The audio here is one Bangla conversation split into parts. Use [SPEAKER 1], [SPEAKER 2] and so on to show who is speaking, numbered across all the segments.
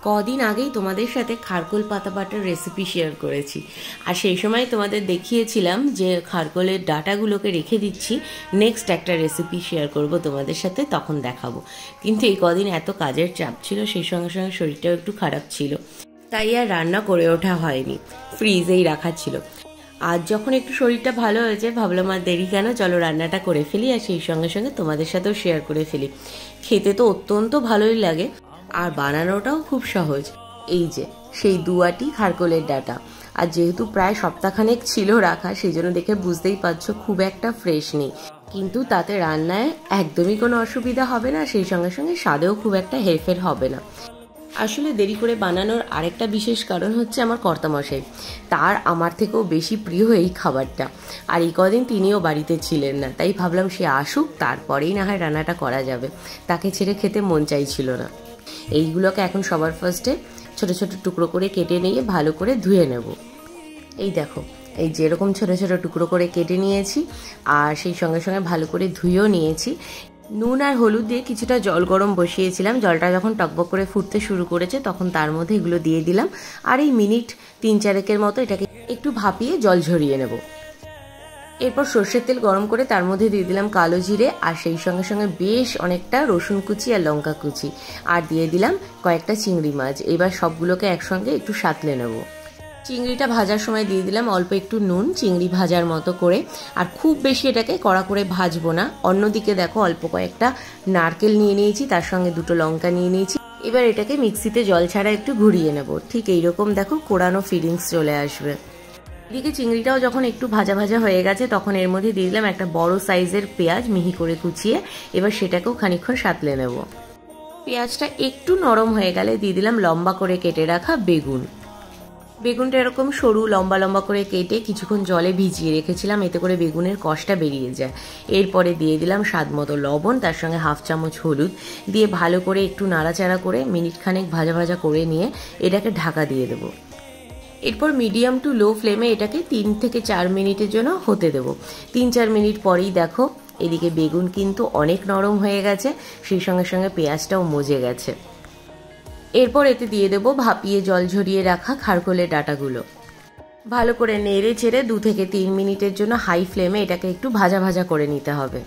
[SPEAKER 1] কদিন আগেই তোমাদের সাথে খারকোল পাতা বাটার রেসিপি শেয়ার করেছি, আর সেই সময় তোমাদের দেখিয়েছিলাম যে খারকোলের ডাটাগুলোকে রেখে দিচ্ছি, নেক্সট একটা রেসিপি শেয়ার করব তোমাদের সাথে, তখন দেখাবো। কিন্তু এই কদিন এত কাজের চাপ ছিল, সেই সঙ্গে সঙ্গে শরীরটাও একটু খারাপ ছিল, তাই আর রান্না করে ওঠা হয়নি, ফ্রিজেই রাখা ছিল। আজ যখন একটু শরীরটা ভালো হয়েছে, ভাবলাম আর দেরি কেন, চলো রান্নাটা করে ফেলি, আর সেই সঙ্গে সঙ্গে তোমাদের সাথেও শেয়ার করে ফেলি। খেতে তো অত্যন্ত ভালোই লাগে, আর বানানোটাও খুব সহজ। এই যে সেই দুয়াটি খারকোলের ডাটা, আর যেহেতু প্রায় সপ্তাহখানেক ছিল রাখা, সেই জন্য দেখে বুঝতেই পারছো খুব একটা ফ্রেশ নেই, কিন্তু তাতে রান্নায় একদমই কোনো অসুবিধা হবে না, সেই সঙ্গে সঙ্গে স্বাদেও খুব একটা হেরফের হবে না। আসলে দেরি করে বানানোর আরেকটা বিশেষ কারণ হচ্ছে আমার কর্তামশাই, তার আমার থেকেও বেশি প্রিয় এই খাবারটা, আর এই কদিন তিনিও বাড়িতে ছিলেন না, তাই ভাবলাম সে আসুক, তারপরেই না হয় রান্নাটা করা যাবে, তাকে ছেড়ে খেতে মন চাইছিল না। এইগুলোকে এখন সবার ফার্স্টে ছোট ছোট টুকরো করে কেটে নিয়ে ভালো করে ধুয়ে নেব। এই দেখো, এই যেরকম ছোট ছোট টুকরো করে কেটে নিয়েছি, আর সেই সঙ্গে সঙ্গে ভালো করে ধুয়েও নিয়েছি। নুন আর হলুদ দিয়ে কিছুটা জল গরম বসিয়েছিলাম, জলটা যখন টকবক করে ফুটতে শুরু করেছে তখন তার মধ্যে এগুলো দিয়ে দিলাম, আর এই মিনিট 3-4 মতো এটাকে একটু ভাপিয়ে জল ঝরিয়ে নেব। এরপর সর্ষের তেল গরম করে তার মধ্যে দিয়ে দিলাম কালো জিরে, আর সেই সঙ্গে সঙ্গে বেশ অনেকটা রসুন কুচি আর লঙ্কা কুচি, আর দিয়ে দিলাম কয়েকটা চিংড়ি মাছ। এবার সবগুলোকে একসঙ্গে একটু সাঁতলে নেব। চিংড়িটা ভাজার সময় দিয়ে দিলাম অল্প একটু নুন, চিংড়ি ভাজার মতো করে, আর খুব বেশি এটাকে কড়া করে ভাজবো না। অন্যদিকে দেখো অল্প কয়েকটা নারকেল নিয়ে নিয়েছি, তার সঙ্গে 2টো লঙ্কা নিয়ে নিয়েছি। এবার এটাকে মিক্সিতে জল ছাড়া একটু ঘুরিয়ে নেব, ঠিক এইরকম দেখো কোরানো ফিলিংস চলে আসবে। এদিকে চিংড়িটাও যখন একটু ভাজা ভাজা হয়ে গেছে, তখন এর মধ্যে দিয়ে দিলাম একটা বড় সাইজের পেঁয়াজ মিহি করে কুচিয়ে, এবার সেটাকেও খানিকক্ষণ সাঁতলে নেব। পেঁয়াজটা একটু নরম হয়ে গেলে দিয়ে দিলাম লম্বা করে কেটে রাখা বেগুন। বেগুনটা এরকম সরু লম্বা লম্বা করে কেটে কিছুক্ষণ জলে ভিজিয়ে রেখেছিলাম, এতে করে বেগুনের কষটা বেরিয়ে যায়। এরপরে দিয়ে দিলাম স্বাদ মতো লবণ, তার সঙ্গে 1/2 চামচ হলুদ দিয়ে ভালো করে একটু নাড়াচাড়া করে মিনিট খানেক ভাজা ভাজা করে নিয়ে এটাকে ঢাকা দিয়ে দেবো। এরপর মিডিয়াম টু লো ফ্লেমে এটাকে 3 থেকে 4 মিনিটের জন্য হতে দেব। 3-4 মিনিট পরেই দেখো এদিকে বেগুন কিন্তু অনেক নরম হয়ে গেছে, সেই সঙ্গে সঙ্গে পেঁয়াজটাও মজে গেছে। এরপর এতে দিয়ে দেবো ভাপিয়ে জল ঝরিয়ে রাখা খারকোলের ডাটাগুলো। ভালো করে নেড়ে চেড়ে 2 থেকে 3 মিনিটের জন্য হাই ফ্লেমে এটাকে একটু ভাজা ভাজা করে নিতে হবে।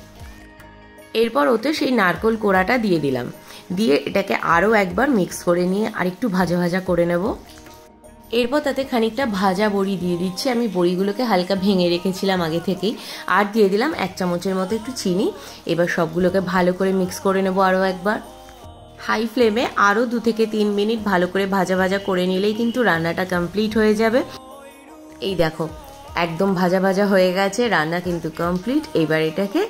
[SPEAKER 1] এরপর ওতে সেই নারকেল কোড়াটা দিয়ে দিলাম, দিয়ে এটাকে আরও একবার মিক্স করে নিয়ে আরেকটু ভাজা ভাজা করে নেব। এরপর তাতে খানিকটা ভাজা বড়ি দিয়ে দিচ্ছি, আমি বড়িগুলোকে হালকা ভেঙে রেখেছিলাম আগে থেকেই, আর দিয়ে দিলাম 1 চামচের মতো একটু চিনি। এবার সবগুলোকে ভালো করে মিক্স করে নেব আরও একবার। হাই ফ্লেমে আরও 2 থেকে 3 মিনিট ভালো করে ভাজা ভাজা করে নিলেই কিন্তু রান্নাটা কমপ্লিট হয়ে যাবে। এই দেখো একদম ভাজা ভাজা হয়ে গেছে, রান্না কিন্তু কমপ্লিট। এবার এটাকে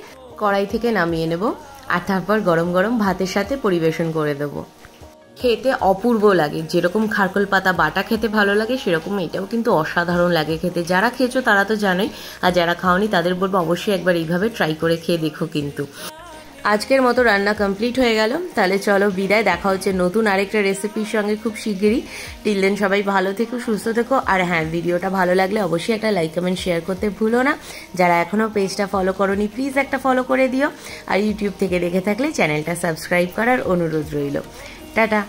[SPEAKER 1] কড়াই থেকে নামিয়ে নেব, আর তারপর গরম গরম ভাতের সাথে পরিবেশন করে দেবো। খেতে অপূর্ব লাগে, যেরকম খারকোল পাতা বাটা খেতে ভালো লাগে, সেরকম এটাও কিন্তু অসাধারণ লাগে খেতে। যারা খেয়েছো তারা তো জানোই, আর যারা খাওনি তাদের বলবো অবশ্যই একবার এইভাবে ট্রাই করে খেয়ে দেখো। কিন্তু আজকের মতো রান্না কমপ্লিট হয়ে গেল, তাহলে চলো বিদায়, দেখা হচ্ছে নতুন আরেকটা রেসিপির সঙ্গে খুব শিগগিরই। টিল দেন সবাই ভালো থেকো, সুস্থ থেকো, আর হ্যাঁ, ভিডিওটা ভালো লাগলে অবশ্যই একটা লাইক কমেন্ট শেয়ার করতে ভুলো না। যারা এখনও পেজটা ফলো করোনি প্লিজ একটা ফলো করে দিও, আর ইউটিউব থেকে দেখে থাকলে চ্যানেলটা সাবস্ক্রাইব করার অনুরোধ রইল। টাটা।